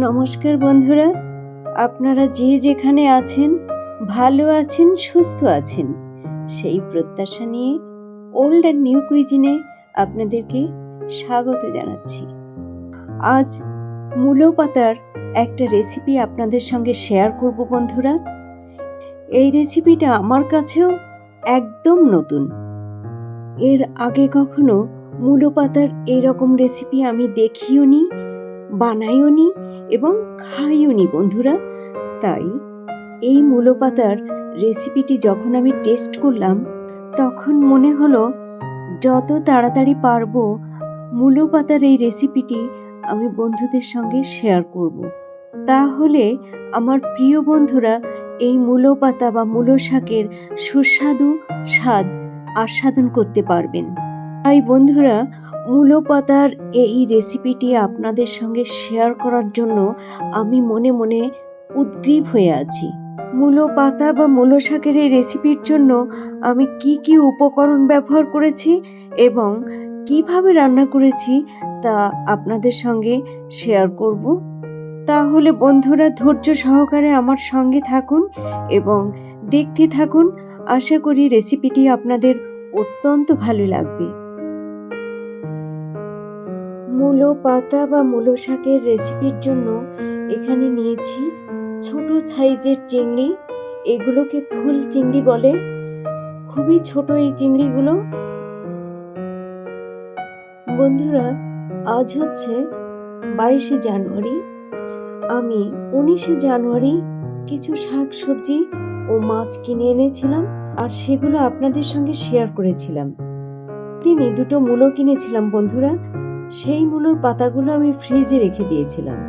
নমস্কার বন্ধুরা, আপনারা যে যেখানে আছেন, ভালো আছেন, সুস্থ আছেন, সেই প্রত্যাশা নিয়ে ওল্ড অ্যান্ড নিউ কুইজিনে আপনাদেরকে স্বাগত জানাচ্ছি। আজ মূলো পাতার একটা রেসিপি আপনাদের সঙ্গে শেয়ার করব বন্ধুরা। এই রেসিপিটা আমার কাছেও একদম নতুন। এর আগে কখনো মূলো পাতার এরকম রেসিপি আমি দেখিও নি, বানাইও নি এবং খাইও নি বন্ধুরা। তাই এই মূলো পাতার রেসিপিটি যখন আমি টেস্ট করলাম, তখন মনে হলো যত তাড়াতাড়ি পারবো মূলো পাতার এই রেসিপিটি আমি বন্ধুদের সঙ্গে শেয়ার করব। তাহলে আমার প্রিয় বন্ধুরা এই মূলো পাতা বা মূলো শাকের সুস্বাদু স্বাদ আস্বাদন করতে পারবেন। তাই বন্ধুরা, মূলো পাতার এই রেসিপিটি আপনাদের সঙ্গে শেয়ার করার জন্য আমি মনে মনে উদগ্রীব হয়ে আছি। মূলো পাতা বা মূলো শাকের এই রেসিপির জন্য আমি কি কি উপকরণ ব্যবহার করেছি এবং কিভাবে রান্না করেছি তা আপনাদের সঙ্গে শেয়ার করব। তাহলে বন্ধুরা ধৈর্য সহকারে আমার সঙ্গে থাকুন এবং দেখতে থাকুন। আশা করি রেসিপিটি আপনাদের অত্যন্ত ভালো লাগবে। মূলো পাতা বা মূলো শাকের রেসিপির জন্য এখানে নিয়েছি ছোট সাইজের চিংড়ি। এগুলোকে ফুল চিংড়ি বলে, খুবই ছোট এই চিংড়িগুলো। বন্ধুরা, আজ হচ্ছে 22শে জানুয়ারি। আমি 19শে জানুয়ারি কিছু শাক সবজি ও মাছ কিনে এনেছিলাম আর সেগুলো আপনাদের সঙ্গে শেয়ার করেছিলাম। দিনে 2টো মূলো কিনেছিলাম বন্ধুরা। সেই মূলোর পাতাগুলো আমি ফ্রিজে রেখে দিয়েছিলাম।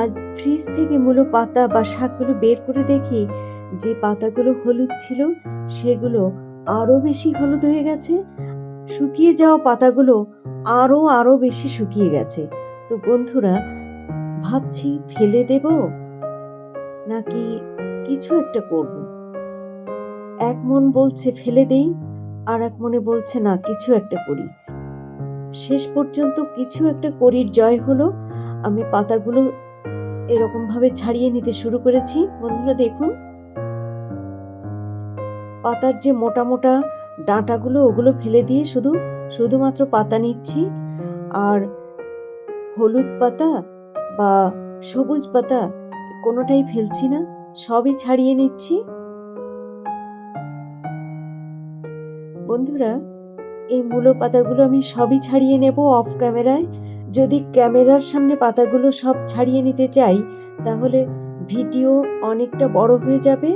আজ ফ্রিজ থেকে মূলো পাতা বা শাকগুলো বের করে দেখি যে পাতাগুলো হলুদ ছিল সেগুলো আরো বেশি হলুদ হয়ে গেছে। শুকিয়ে যাওয়া পাতাগুলো আরো বেশি শুকিয়ে গেছে। তো বন্ধুরা, ভাবছি ফেলে দেব নাকি কিছু একটা করব। এক মন বলছে ফেলে দেই, আর এক মনে বলছে না, কিছু একটা করি। শেষ পর্যন্ত কিছু একটা করির জয় হলো। আমি পাতাগুলো এরকম ভাবে ছাড়িয়ে নিতে শুরু করেছি। বন্ধুরা দেখুন, পাতার যে মোটা মোটা ডাঁটাগুলো ওগুলো ফেলে দিয়ে শুধুমাত্র পাতা নিচ্ছি। আর হলুদ পাতা বা সবুজ পাতা কোনোটাই ফেলছি না, সবই ছাড়িয়ে নিচ্ছি। বন্ধুরা, এই মূলো পাতাগুলো আমি সবই ছাড়িয়ে নেব অফ ক্যামেরায়। যদি ক্যামেরার সামনে পাতাগুলো সব ছাড়িয়ে নিতে চাই তাহলে ভিডিও অনেকটা বড় হয়ে যাবে।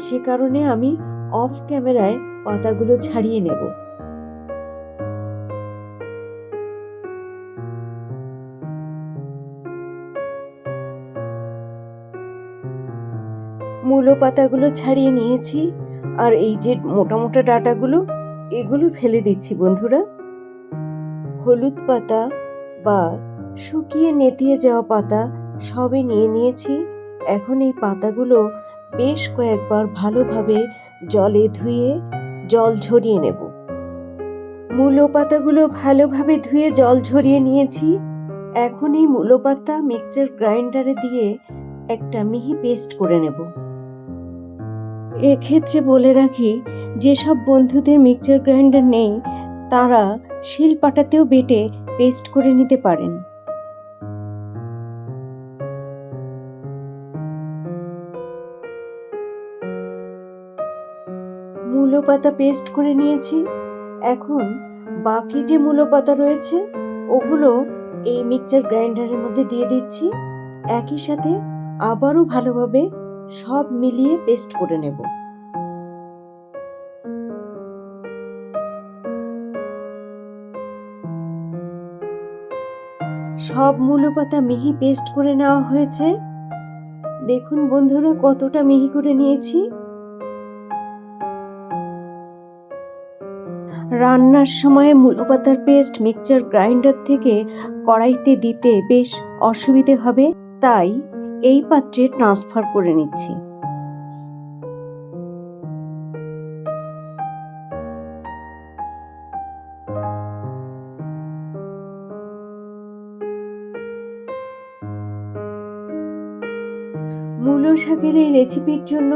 সে কারণে আমি অফ ক্যামেরায় পাতাগুলো ছাড়িয়ে নেব। মূলো পাতাগুলো ছাড়িয়ে নিয়েছি আর এই যে মোটা মোটা ডাঁটাগুলো এগুলো ফেলে দিচ্ছি বন্ধুরা। হলুদ পাতা বা শুকিয়ে নেতিয়ে যাওয়া পাতা সবই নিয়ে নিয়েছি। এখন এই পাতাগুলো বেশ কয়েকবার ভালোভাবে জলে ধুয়ে জল ঝরিয়ে নেব। মূলো পাতাগুলো ভালোভাবে ধুয়ে জল ঝরিয়ে নিয়েছি। এখন এই মূলো পাতা মিক্সচার গ্রাইন্ডারে দিয়ে একটা মিহি পেস্ট করে নেব। এক্ষেত্রে বলে রাখি, যেসব বন্ধুদের মিক্সচার গ্রাইন্ডার নেই তারা শিলপাটাতেও বেটে পেস্ট করে নিতে পারেন। মূলো পাতা পেস্ট করে নিয়েছি। এখন বাকি যে মূলো পাতা রয়েছে ওগুলো এই মিক্সচার গ্রাইন্ডারের মধ্যে দিয়ে দিচ্ছি। একই সাথে আবারও ভালোভাবে সব মিলিয়ে পেস্ট করে নেব। সব মূলো পাতা মিহি পেস্ট করে নেওয়া হয়েছে। দেখুন বন্ধুরা কতটা মিহি করে নিয়েছি। রান্নার সময় মূলো পাতার পেস্ট মিক্সচার গ্রাইন্ডার থেকে কড়াইতে দিতে বেশ অসুবিধে হবে, তাই এই পাত্রে ট্রান্সফার করে নিচ্ছি। মূলো শাকের এই রেসিপির জন্য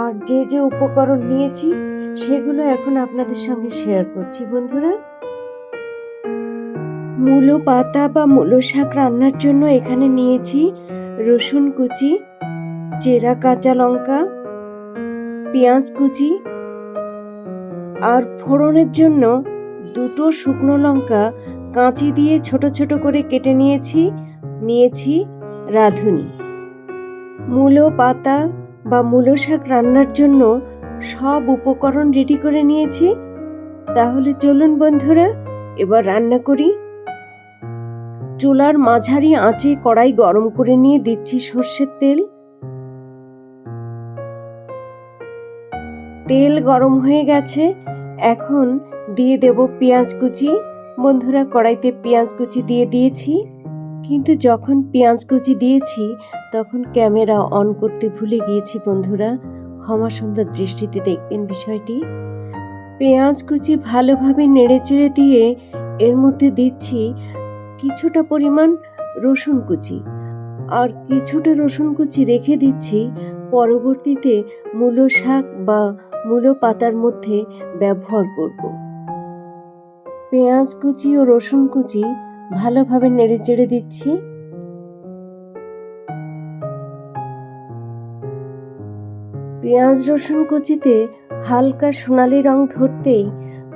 আর যে যে উপকরণ নিয়েছি সেগুলো এখন আপনাদের সঙ্গে শেয়ার করছি বন্ধুরা। মূলো পাতা বা মূলো শাক রান্নার জন্য এখানে নিয়েছি রসুন কুচি, চেরা কাঁচা লঙ্কা, পেঁয়াজ কুচি, আর ফোড়নের জন্য 2টো শুকনো লঙ্কা কাঁচি দিয়ে ছোট ছোট করে কেটে নিয়েছি রাঁধুনি। মূলো পাতা বা মূলো শাক রান্নার জন্য সব উপকরণ রেডি করে নিয়েছি। তাহলে চলুন বন্ধুরা এবার রান্না করি। চুলার মাঝারি আঁচে কড়াই গরম করে নিয়ে দিচ্ছি সর্ষের তেল। তেল গরম হয়ে গেছে, এখন দিয়ে দেব পেঁয়াজ কুচি। বন্ধুরা কড়াইতে পেঁয়াজ কুচি দিয়ে দিয়েছি, কিন্তু যখন পেঁয়াজ কুচি দিয়েছি তখন ক্যামেরা অন করতে ভুলে গিয়েছি বন্ধুরা, ক্ষমা সুন্দর দৃষ্টিতে দেখবেন বিষয়টি। পেঁয়াজ কুচি ভালোভাবে নেড়েচেড়ে দিয়ে এর মধ্যে দিচ্ছি কিছুটা পরিমাণ রসুন কুচি, আর কিছুটা রসুন কুচি রেখে দিচ্ছি পরবর্তীতে মূলো শাক বা মূলো পাতার মধ্যে ব্যবহার করব। পেঁয়াজ কুচি ও রসুন কুচি ভালোভাবে নেড়েচেড়ে দিচ্ছি। পেঁয়াজ রসুন কুচিতে হালকা সোনালি রং ধরতেই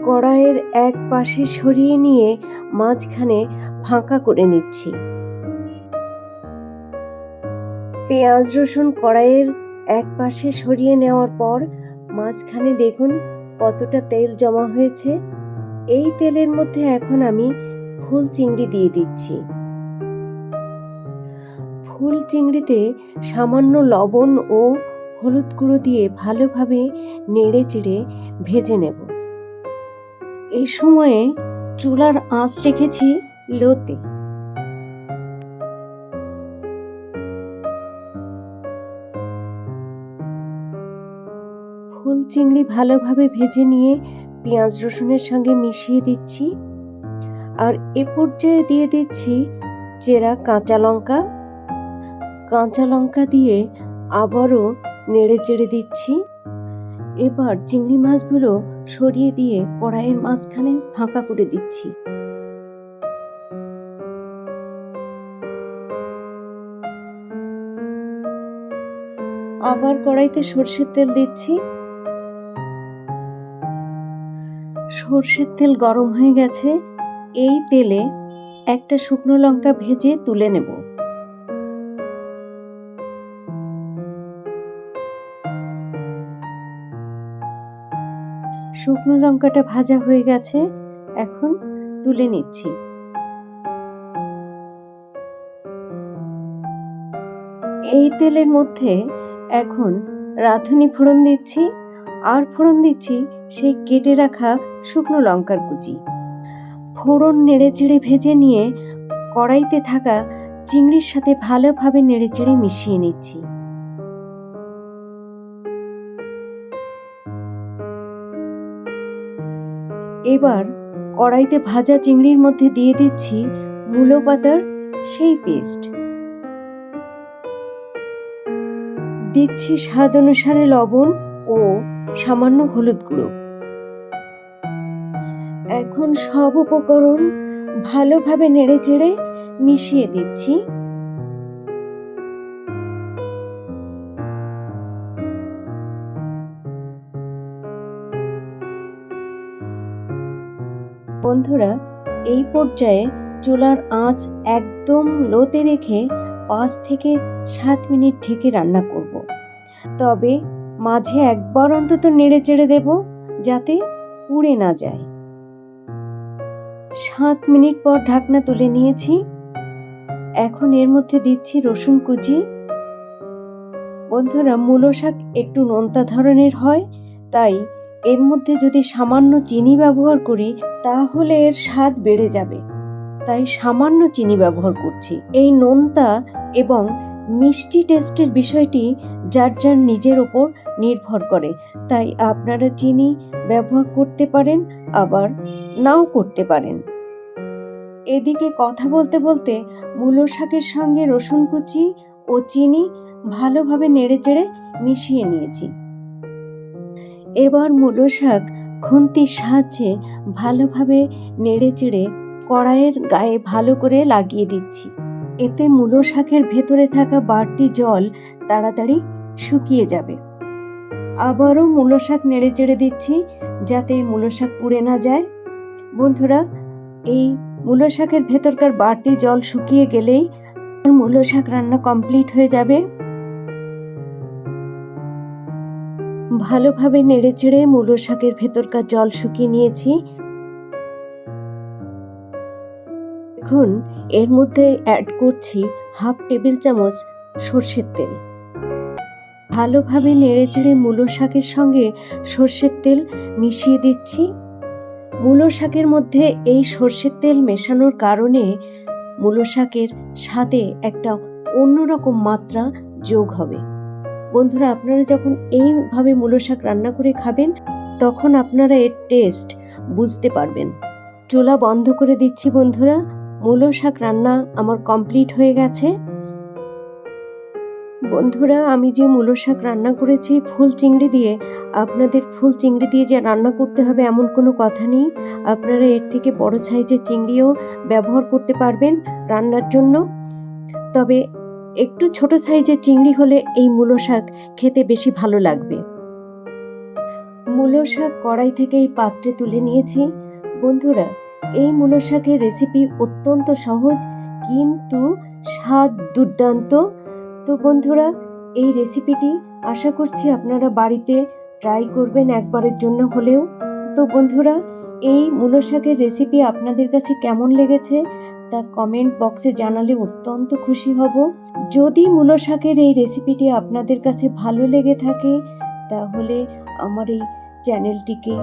কড়াইয়ের এক পাশে সরিয়ে নিয়ে মাঝখানে ফাঁকা করে নিচ্ছি। পেঁয়াজ রসুন কড়াইয়ের এক পাশে সরিয়ে নেওয়ার পর মাঝখানে দেখুন কতটা তেল জমা হয়েছে। এই তেলের মধ্যে এখন আমি ফুল চিংড়ি দিয়ে দিচ্ছি। ফুল চিংড়িতে সামান্য লবণ ও হলুদ গুঁড়ো দিয়ে ভালোভাবে নেড়ে চেড়ে ভেজে নেব। এই সময়ে চুলার আঁচ রেখেছি লোতে। ফুল চিংড়ি ভালোভাবে ভেজে নিয়ে পেঁয়াজ রসুনের সঙ্গে মিশিয়ে দিচ্ছি, আর এ পর্যায়ে দিয়ে দিচ্ছি চেরা কাঁচা লঙ্কা। কাঁচা লঙ্কা দিয়ে আবারও নেড়ে চেড়ে দিচ্ছি। এবার চিংড়ি মাছগুলো সরিয়ে দিয়ে কড়াইয়ের মাঝখানে ফাঁকা করে দিচ্ছি। আবার কড়াইতে সর্ষের তেল দিচ্ছি। সর্ষের তেল গরম হয়ে গেছে, এই তেলে একটা শুকনো লঙ্কা ভেজে তুলে নেব। শুকনো লঙ্কাটা ভাজা হয়ে গেছে, এখন তুলে নিচ্ছি। এই তেলের মধ্যে এখন রাঁধুনি ফোড়ন দিচ্ছি, আর ফোড়ন দিচ্ছি সেই কেটে রাখা শুকনো লঙ্কার কুচি। ফোড়ন নেড়েচেড়ে ভেজে নিয়ে কড়াইতে থাকা চিংড়ির সাথে ভালোভাবে নেড়েচেড়ে মিশিয়ে নিচ্ছি। এবার কড়াইতে ভাজা চিংড়ির মধ্যে দিয়ে দিচ্ছি মূলো পাতার সেই পেস্ট। দিচ্ছি স্বাদ অনুসারে লবণ ও সামান্য হলুদ গুঁড়ো। এখন সব উপকরণ ভালোভাবে নেড়েচেড়ে মিশিয়ে দিচ্ছি। বন্ধুরা এই পর্যায়ে চুলার আঁচ একদম লোতে রেখে 5 থেকে 7 মিনিট ঢেকে রান্না করব। তবে মাঝে একবার অন্তত নেড়ে চেড়ে দেব যাতে পুড়ে না যায়। 7 মিনিট পর ঢাকনা তুলে নিয়েছি। এখন এর মধ্যে দিচ্ছি রসুন কুচি। বন্ধুরা মূলো শাক একটু নোনতা ধরনের হয়, তাই এর মধ্যে যদি সামান্য চিনি ব্যবহার করি তাহলে এর স্বাদ বেড়ে যাবে, তাই সামান্য চিনি ব্যবহার করছি। এই নোনতা এবং মিষ্টি টেস্টের বিষয়টি যার যার নিজের ওপর নির্ভর করে, তাই আপনারা চিনি ব্যবহার করতে পারেন আবার নাও করতে পারেন। এদিকে কথা বলতে বলতে মূলো শাকের সঙ্গে রসুন কুচি ও চিনি ভালোভাবে নেড়েচেড়ে মিশিয়ে নিয়েছি। এবার মূলো শাক খুন্তির সাহায্যে ভালোভাবে নেড়েচেড়ে কড়াইয়ের গায়ে ভালো করে লাগিয়ে দিচ্ছি। এতে মূলো শাকের ভেতরে থাকা বাড়তি জল তাড়াতাড়ি শুকিয়ে যাবে। আবারও মূলো শাক নেড়েচেড়ে দিচ্ছি যাতে মূলো শাক পুড়ে না যায়। বন্ধুরা, এই মূলো শাকের ভেতরকার বাড়তি জল শুকিয়ে গেলেই মূলো শাক রান্না কমপ্লিট হয়ে যাবে। ভালোভাবে নেড়েচেড়ে মূলো শাকের ভেতরকার জল শুকিয়ে নিয়েছি। এখন এর মধ্যে অ্যাড করছি 1/2 টেবিল চামচ সর্ষের তেল। ভালোভাবে নেড়েচেড়ে মূলো শাকের সঙ্গে সর্ষের তেল মিশিয়ে দিচ্ছি। মূলো শাকের মধ্যে এই সর্ষের তেল মেশানোর কারণে মূলো শাকের স্বাদে একটা অন্যরকম মাত্রা যোগ হবে। বন্ধুরা, আপনারা যখন এইভাবে মূলো শাক রান্না করে খাবেন তখন আপনারা এর টেস্ট বুঝতে পারবেন। চুলা বন্ধ করে দিচ্ছি বন্ধুরা। মূলো শাক রান্না আমার কমপ্লিট হয়ে গেছে। বন্ধুরা, আমি যে মূলো শাক রান্না করেছি ফুল চিংড়ি দিয়ে, আপনাদের ফুল চিংড়ি দিয়ে যে রান্না করতে হবে এমন কোনো কথা নেই। আপনারা এর থেকে বড় সাইজের চিংড়িও ব্যবহার করতে পারবেন রান্নার জন্য। তবে একটু ছোট সাইজের চিংড়ি হলে এই মূলো শাক খেতে বেশি ভালো লাগবে। মূলো শাক কড়াই থেকে এই পাত্রে তুলে নিয়েছি। বন্ধুরা, এই মূলো শাকের রেসিপি অত্যন্ত সহজ কিন্তু স্বাদ দুর্দান্ত। তো বন্ধুরা, এই রেসিপিটি আশা করছি আপনারা বাড়িতে ট্রাই করবেন একবারের জন্য হলেও। তো বন্ধুরা, এই মূলো শাকের রেসিপি আপনাদের কাছে কেমন লেগেছে তা কমেন্ট বক্সে জানালে অত্যন্ত খুশি হব। যদি মূলো শাকের এই রেসিপিটি আপনাদের কাছে ভালো লেগে থাকে তাহলে আমার এই চ্যানেলটিকে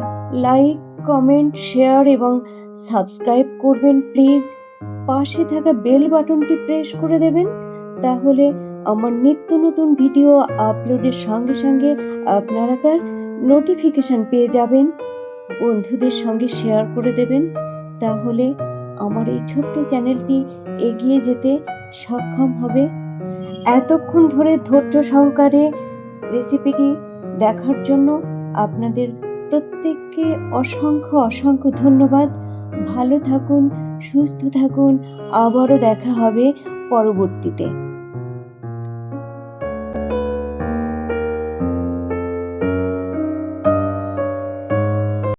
লাইক, কমেন্ট, শেয়ার এবং সাবস্ক্রাইব করবেন প্লিজ। পাশে থাকা বেল বাটনটি প্রেস করে দেবেন, তাহলে আমার নিত্য নতুন ভিডিও আপলোডের সঙ্গে সঙ্গে আপনারা তার নোটিফিকেশন পেয়ে যাবেন। বন্ধুদের সঙ্গে শেয়ার করে দেবেন, তাহলে আমার এই ছোট্ট চ্যানেলটি এগিয়ে যেতে সক্ষম হবে। এতক্ষণ ধরে ধৈর্য সহকারে রেসিপিটি দেখার জন্য আপনাদের প্রত্যেককে অসংখ্য অসংখ্য ধন্যবাদ। ভালো থাকুন, সুস্থ থাকুন, আবারও দেখা হবে পরবর্তীতে।